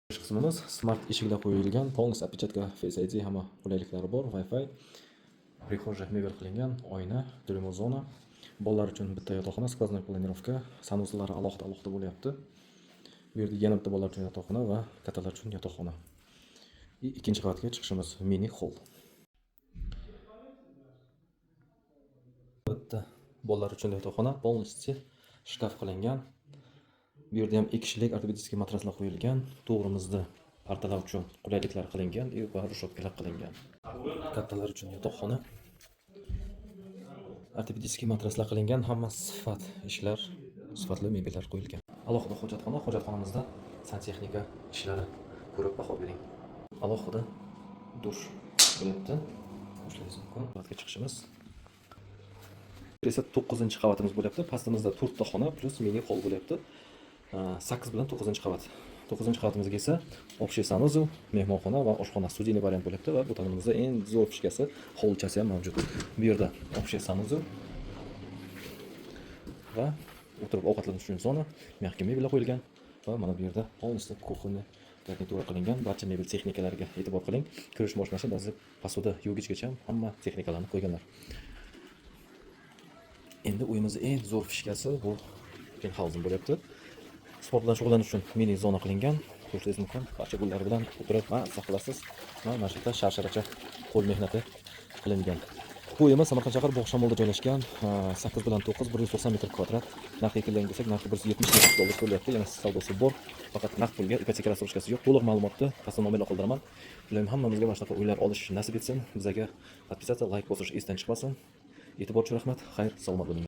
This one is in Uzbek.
Qismimiz smart eshiklar qo'yilgan, полностью опечатка Face ID, hamma qulayliklari bor, Wi-Fi, prixожая mebel qilingan, oyna, dulimo zona. Bolalar uchun bitta yotoqxona, skvoznoy planirovka, sanuslari alohida bo'lyapti. Bu yerda yana bitta bolalar uchun yotoqxona va kattalar uchun yotoqxona. Ikkinchi qavatga chiqishimiz mini hol. Bitta bolalar uchun yotoqxona, полностью shkaf qilingan. Bu yerda ham 2 kishilik ortopedический matraslar qo'yilgan. To'g'rimizda partalar uchun qulayliklar qilingan va rushotkalar qilingan. Kattalar uchun yotoqxona. Ortopedический matraslar qilingan, hamma sifat ishlar, sifatli mebellar qo'yilgan. Alohida hojatxonamizda santexnika ishlari ko'rib baho bering. Alohida dush bo'lyapti. Boshlaymiz mumkin. Qavatga chiqishimiz. Esa 9-qavatimiz bo'lyapti. Pastimizda 4 ta xona plus mini hol bo'lyapti. 8 bilan 9-qavat. 9-qavatimizga esa общий sanuzel, mehmonxona va oshxona studiyali variant bo'lyapti va bu tomonimizda eng zo'r fishkasi hovlichasi ham mavjud. Bu yerda общий sanuzel va o'tirib ovqatlanish uchun zona, mягкий mebellar qo'yilgan va mana bu yerda полностью kuxonniy garnitura qilingan. Barcha mebel texnikalariga e'tibor qiling. Kirish mashinasi, ba'zi posuda yugichgacha hamma texnikalarni qo'yganlar. Endi uyimizning eng zo'r fishkasi bu penthouse bo'lyapti. Sport bilan shug'ullanish uchun mini zona qilingan. Ko'rishingiz mumkin. Barcha gullar bilan o'tirib, saqlasiz. Mana shu yerda sharsharacha qo'l mehnati qilingan. Bu uyimiz Samarqand shahar Bog'shamolda joylashgan. 8 bilan 9 190 metr kvadrat. Narxi kelgan bo'lsak, narxi 170 ming dollar bo'lyapti. Yana savdosi bor. Faqat naqd pulga ipoteka rassrochkasi yo'q. To'liq ma'lumotni pastda nomerlar qoldiraman. Iloyim hammamizga mana shunaqa uylar olish nasib etsin. Bizga podpisatsiya, like bosish esdan chiqmasin. E'tibor uchun rahmat. Xayr, salomat bo'ling.